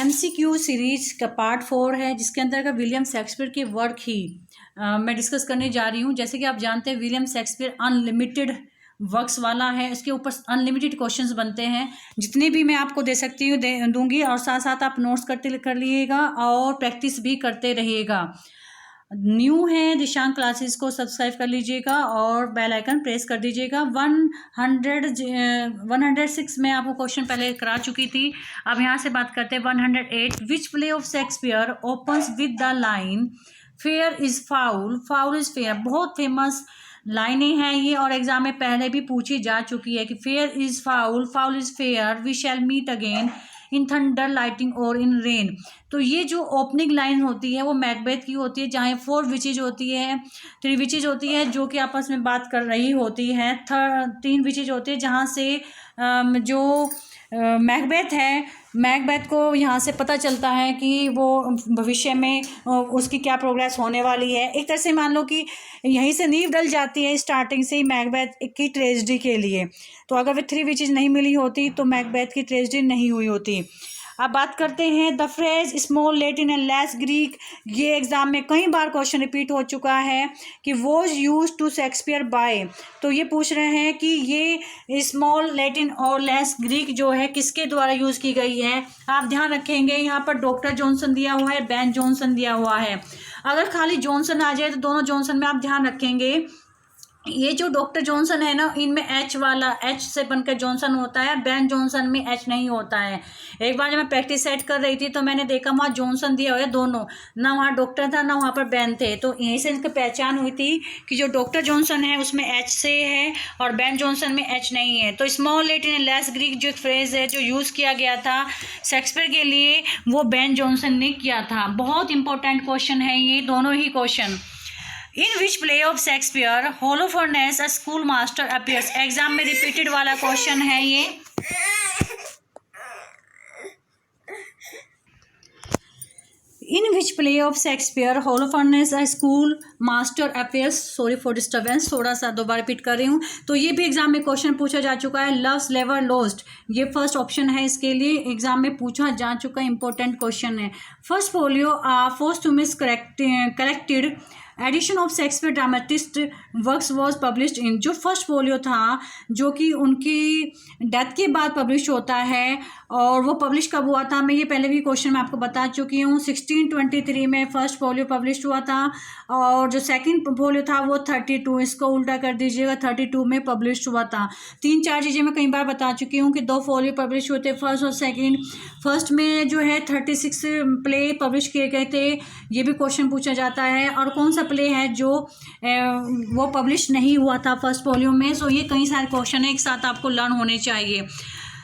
MCQ series का part 4 है, जिसके अंदर का विलियम शेक्सपियर के वर्क ही मैं डिस्कस करने जा रही हूँ। जैसे कि आप जानते हैं विलियम शेक्सपियर अनलिमिटेड वर्क्स वाला है, इसके ऊपर अनलिमिटेड क्वेश्चंस बनते हैं। जितने भी मैं आपको दे सकती हूँ दूंगी, और साथ साथ आप नोट्स कर लीजिएगा और प्रैक्टिस भी करते रहिएगा। न्यू है दिशांक क्लासेस को सब्सक्राइब कर लीजिएगा और बेल आइकन प्रेस कर दीजिएगा। 106 में आपको क्वेश्चन पहले करा चुकी थी। अब यहाँ से बात करते हैं 108। विच play of Shakespeare opens with the line fair is foul, foul is fair. बहुत फेमस लाइनें हैं ये, और एग्जाम में पहले भी पूछी जा चुकी है कि fair is foul, foul is fair, we shall meet again in thunder lighting और इन रेन। तो ये जो ओपनिंग लाइन होती है वो मैकबेथ की होती है, जहाँ 4 विचेज होती है, 3 विचेज होती है जो कि आपस में बात कर रही होती है। 3 विचेज होती है जहाँ से जो मैकबेथ है, मैकबेथ को यहाँ से पता चलता है कि वो भविष्य में उसकी क्या प्रोग्रेस होने वाली है। एक तरह से मान लो कि यहीं से नींव डल जाती है स्टार्टिंग से ही मैकबेथ की ट्रेजेडी के लिए। तो अगर वे 3 विचेज नहीं मिली होती तो मैकबेथ की ट्रेजेडी नहीं हुई होती। अब बात करते हैं the phrase small Latin and less Greek. ये एग्जाम में कई बार क्वेश्चन रिपीट हो चुका है कि was use to Shakespeare by. तो ये पूछ रहे हैं कि ये स्मॉल लैटिन और लेस ग्रीक जो है किसके द्वारा यूज की गई है। आप ध्यान रखेंगे यहाँ पर डॉक्टर जॉनसन दिया हुआ है, बेन जॉनसन दिया हुआ है। अगर खाली जॉनसन आ जाए तो दोनों जॉनसन में आप ध्यान रखेंगे, ये जो डॉक्टर जॉनसन है ना, इनमें एच वाला, एच से बनकर जॉनसन होता है, बेन जॉनसन में एच नहीं होता है। एक बार जब मैं प्रैक्टिस सेट कर रही थी तो मैंने देखा वहाँ जॉनसन दिया हुआ है दोनों, ना वहाँ डॉक्टर था ना वहाँ पर बेन थे। तो यहीं से इनकी पहचान हुई थी कि जो डॉक्टर जॉनसन है उसमें एच से है और बेन जॉनसन में एच नहीं है। तो small Latin and less Greek जो फ्रेज है जो यूज़ किया गया था शेक्सपियर के लिए, वो बेन जॉनसन ने किया था। बहुत इंपॉर्टेंट क्वेश्चन है ये दोनों ही question. In which play of Shakespeare Holofernes a school master appears. Exam में रिपीटेड वाला क्वेश्चन है ये। In which play of Shakespeare Holofernes a school master appears. Sorry for disturbance, थोड़ा सा दोबारा रिपीट कर रही हूँ। तो ये भी एग्जाम में क्वेश्चन पूछा जा चुका है। लव्स नेवर लॉस्ट, ये फर्स्ट ऑप्शन है इसके लिए, एग्जाम में पूछा जा चुका इंपॉर्टेंट क्वेश्चन है। First folio posthumous collected edition of Shakespeare dramatist works was published in. जो फर्स्ट फोलियो था जो कि उनकी डेथ के बाद पब्लिश होता है, और वो पब्लिश कब हुआ था, मैं ये पहले भी क्वेश्चन मैं आपको बता चुकी हूँ। 1623 में फर्स्ट फोलियो पब्लिश हुआ था, और जो सेकंड फोलियो था वो 32, इसको उल्टा कर दीजिएगा, 32 में पब्लिश हुआ था। 3-4 चीज़ें मैं कई बार बता चुकी हूँ कि 2 फोलियो पब्लिश हुए थे, फर्स्ट और सेकेंड। फर्स्ट में जो है 36 प्ले पब्लिश किए गए थे, ये भी क्वेश्चन पूछा जाता है। और कौन सा प्ले है जो वो पब्लिश नहीं हुआ था फर्स्ट वॉल्यूम में। सो ये कई सारे क्वेश्चन है एक साथ आपको लर्न होने चाहिए।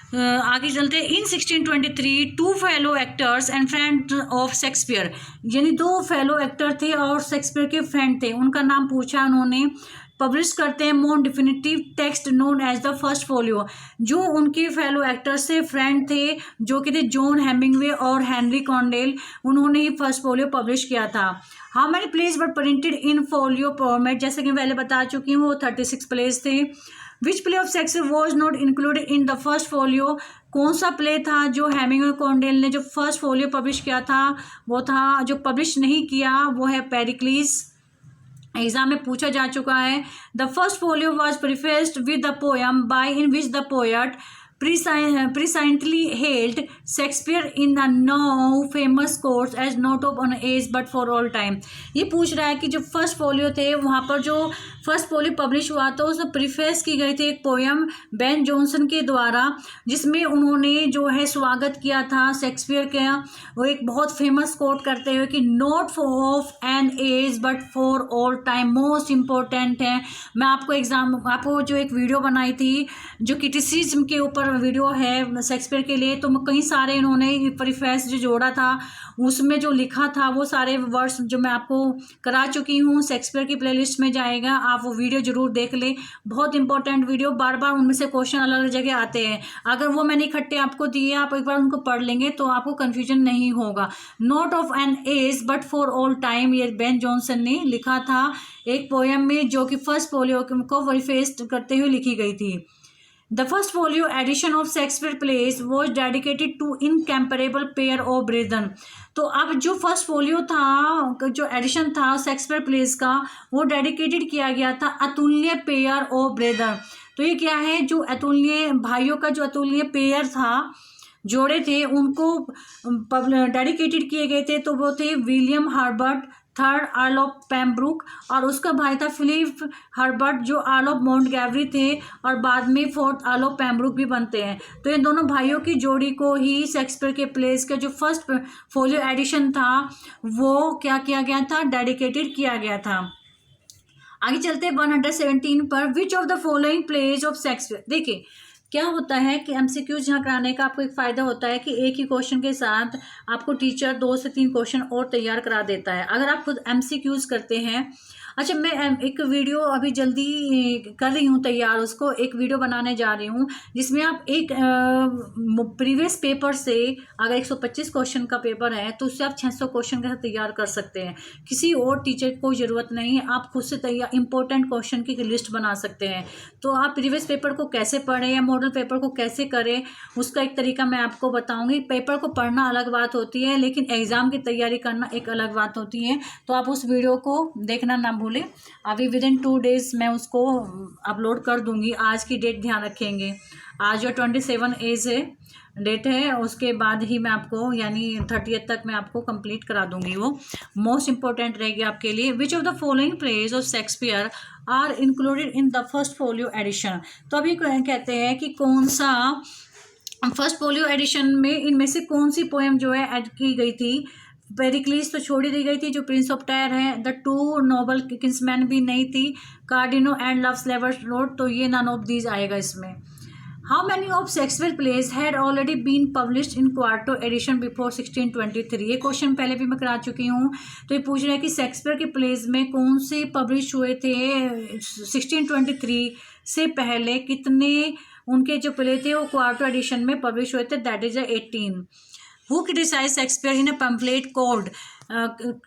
आगे चलते। इन 1623 2 fellow actors and friend of Shakespeare, यानी 2 फेलो एक्टर थे और शेक्सपियर के फ्रेंड थे, उनका नाम पूछा उन्होंने। पब्लिश करते हैं more definitive text known as the first folio. जो उनके फेलो एक्टर्स से फ्रेंड थे जो कि थे जॉन हेमिंगवे और हेनरी कॉन्डेल, उन्होंने ही फर्स्ट फोलियो पब्लिश किया था। How many plays were printed in folio format, जैसे कि पहले बता चुकी हूँ वो 36 प्लेज थे। विच play of Shakespeare was not included in the first folio, कौन सा प्ले था जो हेमिंगवे कॉन्डेल ने जो फर्स्ट फोलियो पब्लिश किया था, वो था जो पब्लिश नहीं किया वो है पेरिक्लीस। एग्जाम में पूछा जा चुका है। The first folio was prefaced with the poem by in which the poet presently hailed Shakespeare in the now famous quotes as not of an age but for all time। ये पूछ रहा है कि जो फर्स्ट फोलियो थे वहाँ पर जो फर्स्ट फोलियो पब्लिश हुआ था उसमें प्रीफेस की गई थी एक पोएम बेन जॉनसन के द्वारा, जिसमें उन्होंने जो है स्वागत किया था शेक्सपियर के। वो एक बहुत फेमस कोट करते हुए कि not of an age but for all time, most important है। मैं आपको जो एक वीडियो बनाई थी जो क्रिटिसिज्म के ऊपर वीडियो है शेक्सपियर के लिए, तो कई सारे इन्होंने प्रीफेस जो जोड़ा था उसमें जो लिखा था वो सारे वर्ड्स जो मैं आपको करा चुकी हूँ, शेक्सपियर की प्लेलिस्ट में जाएगा, आप वो वीडियो जरूर देख लें। बहुत इंपॉर्टेंट वीडियो, बार बार उनमें से क्वेश्चन अलग अलग जगह आते हैं। अगर वो मैंने इकट्ठे आपको दिए, आप एक बार उनको पढ़ लेंगे तो आपको कन्फ्यूजन नहीं होगा। Not of an age but for all time, ये बेन जॉनसन ने लिखा था एक पोएम में जो कि फर्स्ट फोलियो को प्रीफेस करते हुए लिखी गई थी। The first folio edition of Shakespeare plays was dedicated to incomparable pair of brethren. तो अब जो फर्स्ट फोलियो था, जो एडिशन था शेक्सपियर प्लेस का, वो डेडिकेटेड किया गया था अतुल्य पेयर ऑफ ब्रेदन। तो ये क्या है, जो अतुल्य भाइयों का जो अतुल्य पेयर था, जोड़े थे, उनको डेडिकेटेड किए गए थे। तो वो थे William Herbert third earl of Pembroke, और उसका भाई था फिलिप हर्बर्ट जो अर्ल ऑफ माउंटगेवरी थे, और बाद में फोर्थ अर्ल ऑफ पेम्ब्रुक भी बनते हैं। तो इन दोनों भाइयों की जोड़ी को ही शेक्सपियर के प्लेस का जो फर्स्ट फोलियो एडिशन था वो क्या किया गया था, डेडिकेटेड किया गया था। आगे चलते हैं 117 पर। विच of the following plays of Shakespeare. देखिए क्या होता है कि एमसीक्यूज यहाँ कराने का आपको एक फ़ायदा होता है कि एक ही क्वेश्चन के साथ आपको टीचर 2 से 3 क्वेश्चन और तैयार करा देता है अगर आप खुद एमसीक्यूज करते हैं। अच्छा, मैं एक वीडियो अभी जल्दी कर रही हूँ तैयार, उसको एक वीडियो बनाने जा रही हूँ जिसमें आप एक प्रीवियस पेपर से, अगर 125 क्वेश्चन का पेपर है तो उससे आप 600 क्वेश्चन का तैयार कर सकते हैं। किसी और टीचर को ज़रूरत नहीं है, आप खुद से तैयार इंपॉर्टेंट क्वेश्चन की लिस्ट बना सकते हैं। तो आप प्रीवियस पेपर को कैसे पढ़ें या मॉडल पेपर को कैसे करें, उसका एक तरीका मैं आपको बताऊँगी। पेपर को पढ़ना अलग बात होती है, लेकिन एग्ज़ाम की तैयारी करना एक अलग बात होती है। तो आप उस वीडियो को देखना ना भूलें। अभी विदिन 2 डेज मैं उसको अपलोड कर दूंगी। आज की डेट ध्यान रखेंगे, आज जो 27 एज है डेट है, उसके बाद ही मैं आपको यानी 30 तक मैं आपको कंप्लीट करा दूंगी। वो मोस्ट इंपॉर्टेंट रहेगी आपके लिए। Which of the following plays of Shakespeare are included in the first folio edition. तो अभी कहते हैं कि कौन सा फर्स्ट फोलियो एडिशन में इनमें से कौन सी पोएम जो है ऐड की गई थी। पेरिक्लिस तो छोड़ दी गई थी, जो प्रिंस ऑफ टायर है। द टू नोबल किंग्समैन भी नहीं थी। कार्डिनो एंड लव्स लेवर रोड, तो ये नन ऑफ दीज आएगा इसमें। How many of Shakespeare plays had already been published in quarto edition before 1623। ये क्वेश्चन पहले भी मैं करा चुकी हूँ। तो ये पूछ रहा है कि शेक्सपियर के प्लेज में कौन से पब्लिश हुए थे 1623 से पहले, कितने उनके जो प्ले थे वो क्वार्टो एडिशन में पब्लिश हुए थे, that is 18। Who criticize Shakespeare in a pamphlet called.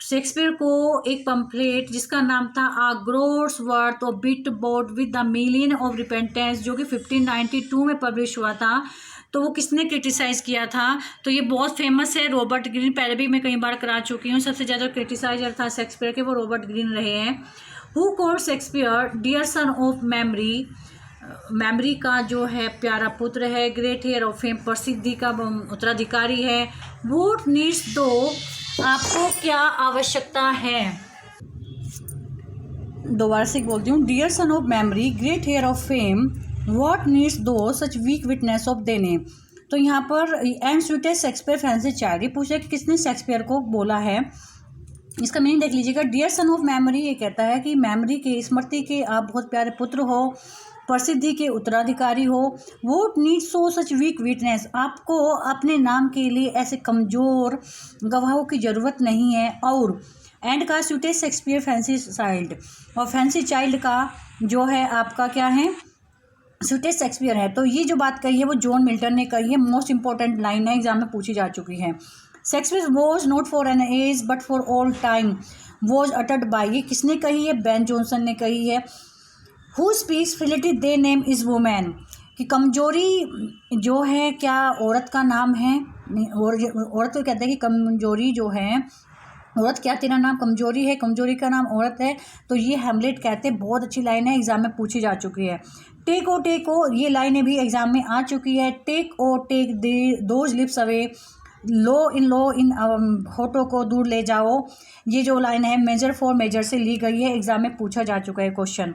Shakespeare को एक पम्फलेट जिसका नाम था a groats worth of wit bought with the million of repentance, जो कि 1592 में पब्लिश हुआ था, तो वो किसने क्रिटिसाइज़ किया था। तो ये बहुत फेमस है, रॉबर्ट ग्रीन। पहले भी मैं कई बार करा चुकी हूँ। सबसे ज़्यादा क्रिटिसाइजर था शेक्सपियर के, वो रॉबर्ट ग्रीन रहे हैं। Who called Shakespeare dear son of memory. Memory का जो है प्यारा पुत्र है। ग्रेट हेयर ऑफ फेम, प्रसिद्धि का उत्तराधिकारी है। वोट नीड्स दो, आपको क्या आवश्यकता है। दोबारा से बोलती हूँ, dear son of memory, great heir of fame, what needs thou such weak witness of thy name. तो यहाँ पर and sweetest Shakespeare fancy child, ये पूछे कि किसने शेक्सपियर को बोला है। इसका मीनिंग देख लीजिएगा। डियर सन ऑफ मेमोरी ये कहता है कि मेमोरी के, स्मृति के आप बहुत प्यारे पुत्र हो, प्रसिद्धि के उत्तराधिकारी हो। वोट नीड सो सच वीक विटनेस, आपको अपने नाम के लिए ऐसे कमज़ोर गवाहों की ज़रूरत नहीं है। और एंड का स्वीटेस्ट शेक्सपियर फैंसी चाइल्ड, और फैंसी चाइल्ड का जो है आपका क्या है, स्वीटेस्ट शेक्सपियर है। तो ये जो बात कही है वो जॉन मिल्टन ने कही है। मोस्ट इंपॉर्टेंट लाइन है, एग्जाम में पूछी जा चुकी है। Shakespeare was not for an age but for all time, was uttered by, ये किसने कही है, बेन जॉनसन ने कही है। Who speaks frailty thy name is woman, कि कमजोरी जो है क्या औरत का नाम है। औरत तो कहते हैं कि कमजोरी जो है, औरत क्या तेरा नाम कमजोरी है, कमजोरी का नाम औरत है। तो ये हैमलेट कहते हैं। बहुत अच्छी लाइन है, एग्जाम में पूछी जा चुकी है। टेक ओ, ये लाइनें भी एग्जाम में आ चुकी है। Take O take those lips away, लो इन होठों को दूर ले जाओ, ये जो लाइन है मेजर फॉर मेजर से ली गई है। एग्जाम में पूछा जा चुका है question.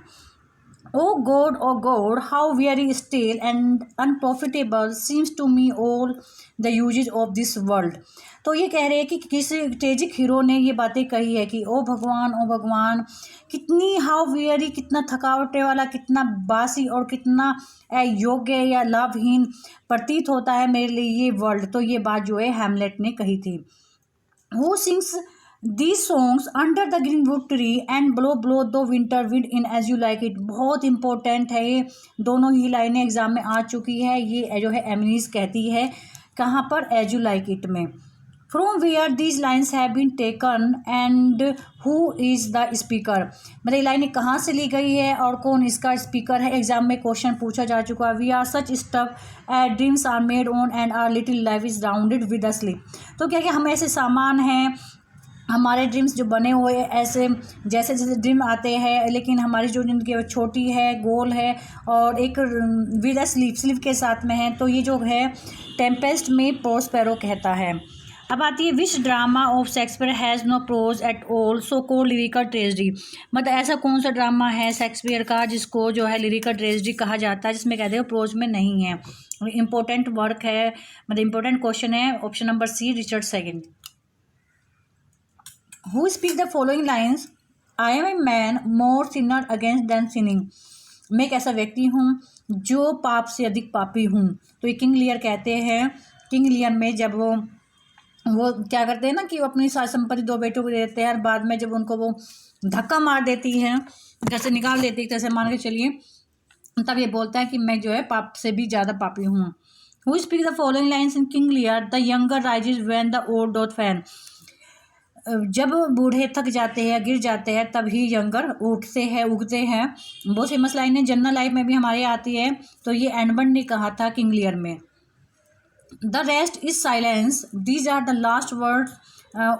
O God how very still and unprofitable seems to me all the uses of this world. तो ये कह रहे हैं कि किसी ट्रेजिक हीरो ने ये बातें कही है कि ओ भगवान कितनी हाउ वेरी, कितना थकावटे वाला, कितना बासी और कितना अयोग्य या लाभहीन प्रतीत होता है मेरे लिए ये वर्ल्ड। तो ये बात जो है हैमलेट ने कही थी। Who sings these songs under the green wood tree and blow the winter wind in as you like it, बहुत इंपॉर्टेंट है। ये दोनों ही लाइनें एग्जाम में आ चुकी है। ये जो है एमिनीज कहती है, कहाँ पर, एज यू लाइक इट में। From where these lines have been taken and who is the speaker. मतलब ये लाइनें कहाँ से ली गई है और कौन इसका स्पीकर है, एग्जाम में क्वेश्चन पूछा जा चुका है। We are such stuff at dreams are made on and our little life is rounded with a sleep. तो क्या हम ऐसे सामान हैं, हमारे ड्रीम्स जो बने हुए ऐसे जैसे जैसे ड्रीम आते हैं, लेकिन हमारी जो जिंदगी छोटी है, गोल है और एक विद अ स्लीप के साथ में है। तो ये जो है टेम्पेस्ट में प्रोस्पेरो कहता है। अब आती है which drama of Shakespeare has no prose at all so called lyrical tragedy. मतलब ऐसा कौन सा ड्रामा है शेक्सपियर का जिसको जो है लिरिकल ट्रेजेडी कहा जाता है, जिसमें कहते हैं प्रोज में नहीं है। इंपॉर्टेंट वर्क है, मतलब इंपॉर्टेंट क्वेश्चन है। Option number C Richard second. Who speak the following lines, I am a man more sinner against than sinning. मैं एक ऐसा व्यक्ति हूँ जो पाप से अधिक पापी हूँ। तो ये किंग लियर कहते हैं। किंग लियर में जब वो क्या करते हैं ना कि वो अपनी सारी संपत्ति दो बेटों को दे देते हैं और बाद में जब उनको वो धक्का मार देती है, घर से निकाल देती है, जैसे मान के चलिए, तब ये बोलता है कि मैं जो है पाप से भी ज़्यादा पापी हूँ। Who speak the following lines in King Lear, the younger rises when the old doth fall. जब बूढ़े थक जाते हैं, गिर जाते हैं, तभी यंगर उठते हैं, उगते हैं। बहुत फेमस लाइन है, जनरल लाइफ में भी हमारे आती है। तो ये एडमंड ने कहा था किंग लियर में। The rest is silence, these are the last words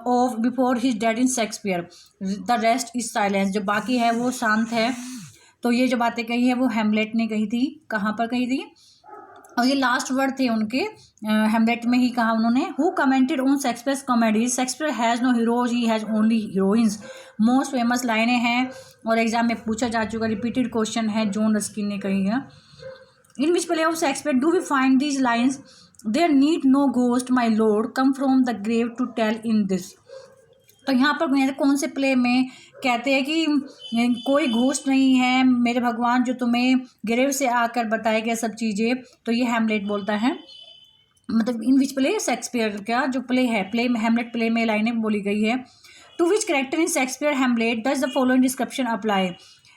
of before his dead in Shakespeare. The rest is silence, जो बाकी है वो शांत है। तो ये जो बातें कही है वो हेमलेट ने कही थी। कहाँ पर कही थी? और ये लास्ट वर्ड थे उनके, हेमलेट में ही कहा उन्होंने। Who commented on Shakespeare's comedies, Shakespeare has no heroes he has only heroines. Most famous लाइनें हैं और एग्जाम में पूछा जा चुका रिपीटेड क्वेश्चन है, जॉन रस्किन ने कही है। In which play of Shakespeare do we find these lines, there need no ghost my lord come from the grave to tell in this. तो यहाँ पर कौन से प्ले में कहते हैं कि कोई घोस्ट नहीं है मेरे भगवान जो तुम्हें ग्रेव से आकर बताएगा सब चीज़ें। तो ये हेमलेट बोलता है। मतलब इन विच प्ले, शेक्सपियर का जो प्ले है, प्ले में हेमलेट प्ले में लाइनें बोली गई है। To which character in Shakespeare Hamlet does the following description apply.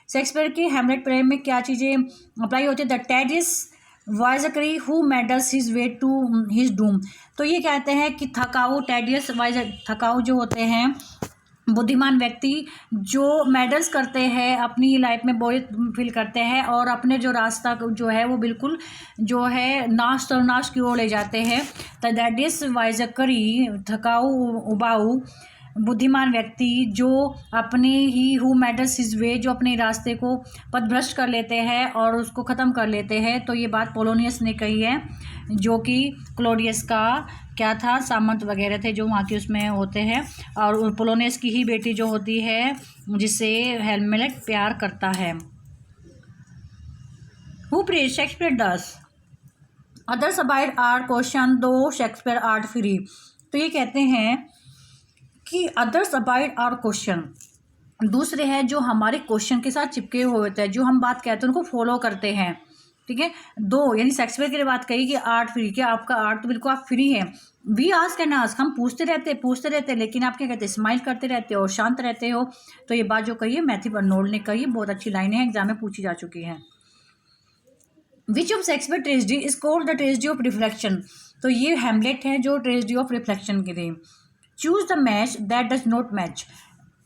Shakespeare के हेमलेट प्ले में क्या चीज़ें अप्लाई होती है? The tedious wisecracker who meddles his way to his doom. तो ये कहते हैं कि थकाऊ, टेडियस थकाऊ जो होते हैं बुद्धिमान व्यक्ति जो मेडल्स करते हैं, अपनी लाइफ में बोरियत फील करते हैं और अपने जो रास्ता जो है वो बिल्कुल जो है नाश की ओर ले जाते हैं। द टेडियस वाइजकरी, थकाऊ उबाऊ बुद्धिमान व्यक्ति जो अपने ही हु मेडल्स हिज वे, जो अपने रास्ते को पथभ्रष्ट कर लेते हैं और उसको ख़त्म कर लेते हैं। तो ये बात पोलोनियस ने कही है, जो कि क्लोडियस का क्या था, सामंत वगैरह थे जो वहाँ के उसमें होते हैं। और पोलोनियस की ही बेटी जो होती है जिसे हेमलेट प्यार करता है। Who praise Shakespeare thus, others abide our question though Shakespeare art free. तो ये कहते हैं कि अदर्स अबाइड आर क्वेश्चन, दूसरे हैं जो हमारे क्वेश्चन के साथ चिपके हुए होते हैं, जो हम बात कहते हैं उनको फॉलो करते हैं। ठीक है, दो यानी शेक्सपियर की लिए बात कही कि आर्ट फ्री, क्या आपका आर्ट तो बिल्कुल आप फ्री है। वी आस्क एंड आस्क, हम पूछते रहते हैं, लेकिन आप क्या कहते हैं, स्माइल करते रहते हो और शांत रहते हो। तो ये बात जो कही है मैथ्यू अर्नोल्ड ने कही, बहुत अच्छी लाइन है, एग्जाम में पूछी जा चुकी है। Which of Shakespeare tragedy is called the tragedy of reflection. तो ये हेमलेट है जो ट्रेजेडी ऑफ रिफ्लेक्शन के लिए। Choose the match that does not match,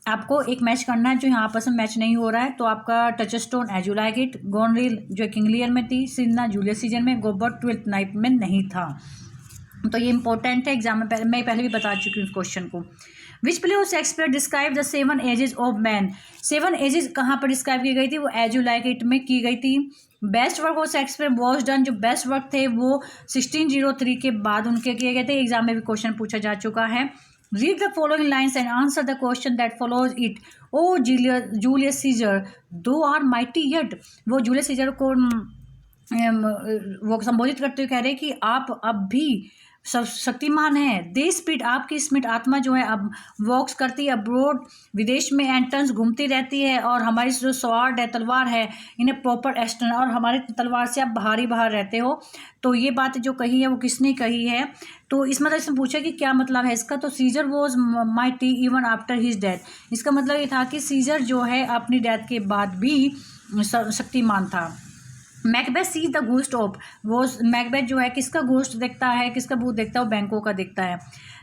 आपको एक मैच करना है जो यहाँ आपस में मैच नहीं हो रहा है। तो आपका touchstone as you like it, Goneril जो किंग लियर में थी, सिन्ना जूलियस सीजर में, गोबर्ट ट्वेल्थ नाइट में नहीं था। तो ये इंपॉर्टेंट है, एग्जाम में मैं पहले भी बता चुकी हूँ इस क्वेश्चन को। Which play of Shakespeare describe the 7 ages of man, 7 ages कहाँ पर डिस्क्राइब की गई थी? वो एज यू लाइक इट में की गई थी। Best work of Shakespeare was done, जो बेस्ट वर्क थे वो 1603 के बाद उनके किए गए थे। एग्जाम में भी क्वेश्चन पूछा जा चुका है। Read the following lines and answer the question that follows it. Oh, Julius Caesar, thou art mighty yet. वो जूलियस सीजर को वो संबोधित करते हुए कह रहे हैं कि आप अब भी शक्तिमान है। दे स्पिरिट, आपकी स्मिट आत्मा जो है अब वॉक्स करती है अब्रोड, विदेश में एंटर्स घूमती रहती है, और हमारी जो स्वॉर्ड है, तलवार है, इन्हें प्रॉपर एस्टर्न, और हमारे तलवार से आप बाहर रहते हो। तो ये बात जो कही है वो किसने कही है? तो इस मतलब इसमें पूछा कि क्या मतलब है इसका? तो Caesar was mighty even after his death. इसका मतलब ये था कि सीजर जो है अपनी डेथ के बाद भी शक्तिमान था। Macbeth sees the ghost of, वो मैकबेथ जो है किसका घोस्ट देखता है, किसका भूत देखता है? वो बैंकों का देखता है।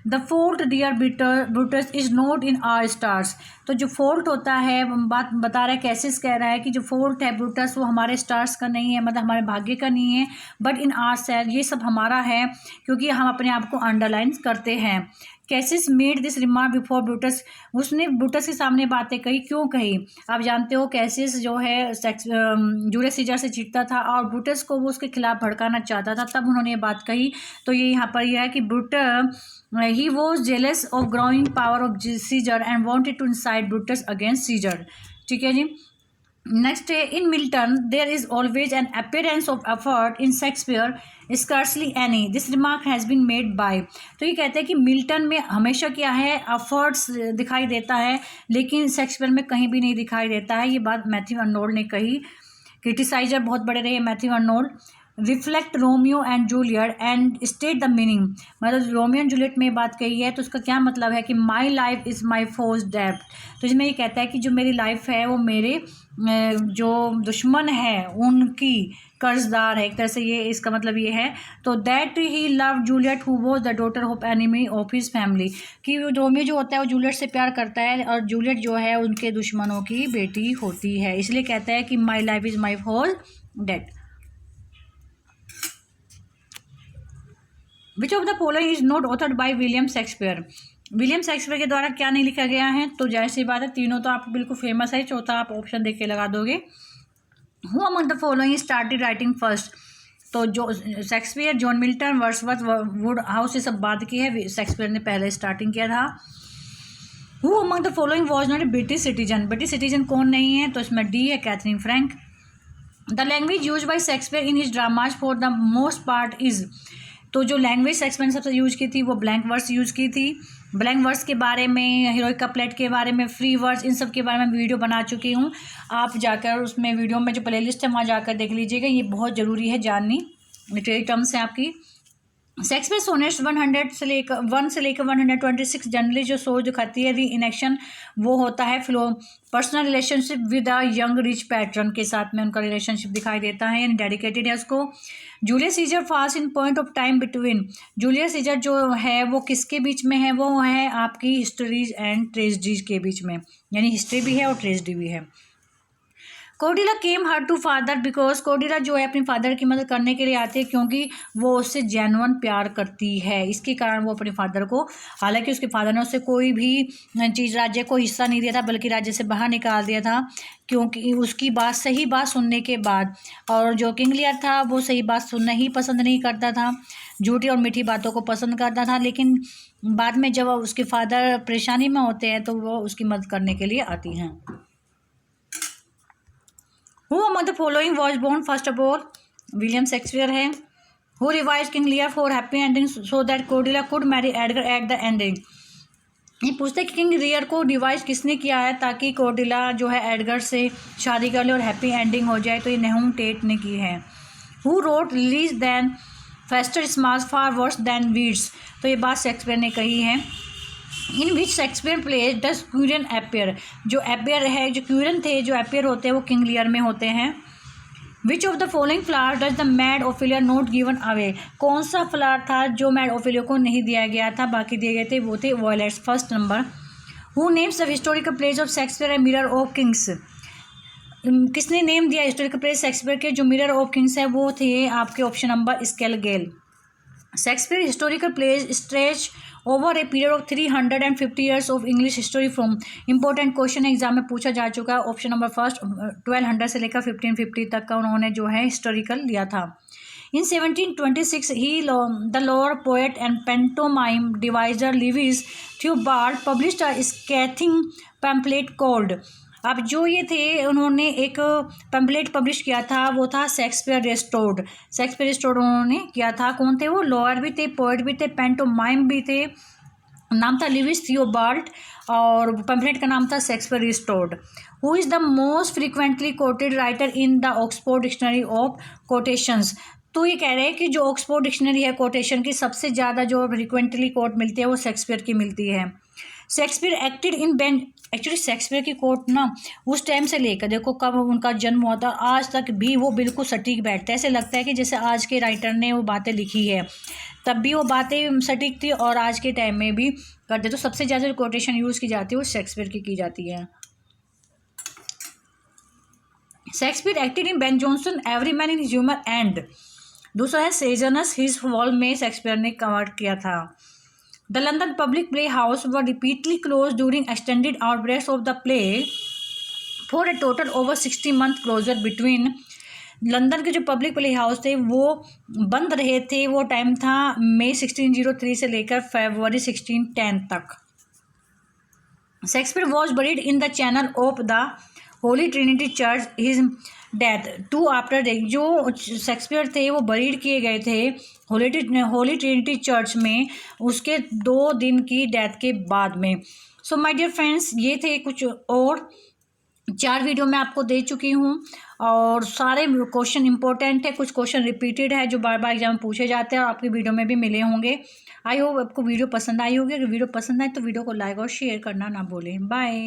The fault dear Brutus is not in our stars. तो जो फोल्ट होता है, बात बता रहा है, कैसिस कह रहा है कि जो फोल्ट है ब्रूटस वो हमारे स्टार्स का नहीं है, मतलब हमारे भाग्य का नहीं है, बट इन आर सेल, ये सब हमारा है क्योंकि हम अपने आप को अंडरलाइन करते हैं। Cassis made this remark before Brutus, उसने ब्रूटस के सामने बातें कही, क्यों कही? आप जानते हो कैसिस जो है जूलियस सीजर से चिढ़ता था और ब्रूटस को वो उसके खिलाफ भड़काना चाहता था, तब उन्होंने ये बात कही। तो ये यहाँ पर यह है कि Brutus he was jealous of growing power of Caesar and wanted to incite Brutus against Caesar। ठीक है जी। नेक्स्ट है, in Milton there is always an appearance of effort, in Shakespeare scarcely any, this remark has been made by. तो ये कहते हैं कि Milton में हमेशा क्या है, एफर्ट्स दिखाई देता है, लेकिन शेक्सपियर में कहीं भी नहीं दिखाई देता है। ये बात मैथ्यू अर्नोल्ड ने कही। क्रिटिसाइजर बहुत बड़े रहे Matthew Arnold. Reflect Romeo and Juliet and state the meaning, मतलब रोमियो एंड जूलियट में बात कही है तो उसका क्या मतलब है कि my life is my foe's डेब्ट। तो इसमें ये कहता है कि जो मेरी लाइफ है वो मेरे जो दुश्मन है उनकी कर्जदार है, एक तरह से ये इसका मतलब ये है। तो that he love Juliet who was the daughter of enemy of his family, कि रोमियो जो होता है वो जूलियट से प्यार करता है और जूलियट जो है उनके दुश्मनों की बेटी होती है, इसलिए कहता है कि my life is my foe's डेब्ट। Which of the following is not authored by William Shakespeare, William Shakespeare के द्वारा क्या नहीं लिखा गया है? तो जाहिर सी बात है तीनों तो आपको बिल्कुल फेमस है, चौथा आप ऑप्शन देख के लगा दोगे। Who among the following started writing first, तो जो Shakespeare, John Milton, Wordsworth, would house, ये सब बात की है, शेक्सपियर ने पहले स्टार्टिंग किया था। Who among the following was not a British citizen, British citizen कौन नहीं है? तो इसमें डी है, Katherine Frank. The language use by Shakespeare in his dramas for the most part is, तो जो लैंग्वेज शेक्सपियर ने सबसे यूज की थी वो ब्लैंक वर्ड्स यूज की थी। ब्लैंक वर्ड्स के बारे में, हीरोइक कपलेट के बारे में, फ्री वर्ड्स, इन सब के बारे में वीडियो बना चुकी हूँ, आप जाकर उसमें वीडियो में जो प्लेलिस्ट है वहाँ जाकर देख लीजिएगा, ये बहुत ज़रूरी है जाननी, लिटरेरी टर्म्स है आपकी। शेक्सपियर सोनेट्स 1 से लेकर 126 जनरली जो सोच दिखाती है री इनेक्शन, वो होता है flow personal relationship with a young rich patron के साथ में उनका रिलेशनशिप दिखाई देता है, यानी डेडिकेटेड है उसको। Julius Caesar fast in point of time between, Julius Caesar जो है वो किसके बीच में है? वो है आपकी हिस्ट्रीज एंड ट्रेजिडीज के बीच में, यानी हिस्ट्री भी है और ट्रेजिडी भी है। Cordelia came her to father because, Cordelia जो है अपने फादर की मदद करने के लिए आती है क्योंकि वो उससे जेन्युइन प्यार करती है, इसके कारण वो अपने फादर को, हालांकि उसके फादर ने उससे कोई भी चीज़ राज्य को हिस्सा नहीं दिया था बल्कि राज्य से बाहर निकाल दिया था, क्योंकि उसकी बात, सही बात सुनने के बाद। और जो किंग लियर था वो सही बात सुनना ही पसंद नहीं करता था, झूठी और मीठी बातों को पसंद करता था, लेकिन बाद में जब उसके फादर परेशानी में होते हैं तो वो उसकी मदद करने के लिए आती हैं। Who among the following was born first of all? William Shakespeare है। Who revised King Lear for happy ending so that Cordelia could marry Edgar at the ending? ये पूछते कि किंग लियर को डिवाइस किसने किया है ताकि कोर्डेलिया जो है एडगर से शादी कर ले और हैप्पी एंडिंग हो जाए? तो ये नेहूम टेट ने की है। Who wrote Lies then Faster Smash far worse than Weeds? तो ये बात शेक्सपियर ने कही है। In which Shakespeare pledge does क्यूरियन appear, जो अपीयर है, जो क्यूरियन थे, जो अपीयर होते हैं वो किंग लियर में होते हैं। विच of the following flower does the mad Ophelia note given away, कौन सा फ्लावर था जो मैड ओफिलिया को नहीं दिया गया था, बाकी दिए गए थे, वो थे violets, first number. Who names the historical plays of Shakespeare and mirror of kings, किसने नेम दिया हिस्टोरिकल प्लेस शेक्सपियर के जो मिरर ऑफ किंग्स है? वो थे आपके option number Schlegel. Shakespeare historical plays stretch over a period of 350 years of English history from, important question exam में पूछा जा चुका है। ऑप्शन नंबर फर्स्ट 1200 से लेकर 1550 तक का उन्होंने जो है हिस्टोरिकल लिया था। In 1726 he the lower poet and pantomime deviser Lewis Theobald published a scathing pamphlet called, अब जो ये थे उन्होंने एक पैम्पलेट पब्लिश किया था, वो था शेक्सपियर रिस्टोर्ड, शेक्सपियर रिस्टोर्ड उन्होंने किया था। कौन थे वो? लॉयर भी थे, पोएट भी थे, पेंटोमाइम भी थे, नाम था लिविस थियोबार्ड और पैम्पलेट का नाम था Shakespeare restored. Who is the most frequently coated writer in the Oxford dictionary of quotations, तो ये कह रहे हैं कि जो ऑक्सफोर्ड डिक्शनरी है कोटेशन की, सबसे ज़्यादा जो फ्रिक्वेंटली कोट मिलती है वो शेक्सपियर की मिलती है। शेक्सपियर एक्टेड इन बेंड, एक्चुअली शेक्सपियर की कोट ना उस टाइम से लेकर, देखो कब उनका जन्म हुआ था, आज तक भी वो बिल्कुल सटीक बैठता है। ऐसे लगता है कि जैसे आज के राइटर ने वो बातें लिखी है, तब भी वो बातें सटीक थी और आज के टाइम में भी करते। तो सबसे ज़्यादा जो कोटेशन यूज़ की जाती है वो शेक्सपियर की जाती है। Shakespeare acted in Ben Jonson, every man in his humour and. दूसरा है सेजनस हिज फॉल में शेक्सपियर ने कवर किया था। The London public play house were repeatedly close during extended outbreaks of the plague for a total over 60 month closure between. London के जो public play house थे वो बंद रहे थे, वो टाइम था मई 1603 से लेकर फरवरी 1610 तक। Shakespeare was buried in the channel of the Holi Trinity church, his death 2 after death. जो शेक्सपियर थे वो बरीड किए गए थे होली ट्रिनिटी चर्च में उसके 2 दिन की डेथ के बाद में। सो माय डियर फ्रेंड्स, ये थे कुछ और 4 वीडियो मैं आपको दे चुकी हूँ और सारे क्वेश्चन इंपॉर्टेंट है, कुछ क्वेश्चन रिपीटेड है जो बार बार एग्जाम में पूछे जाते हैं और आपकी वीडियो में भी मिले होंगे। आई होप आपको वीडियो पसंद आई होगी। अगर वीडियो पसंद आए तो वीडियो को लाइक और शेयर करना ना भूलें। बाय।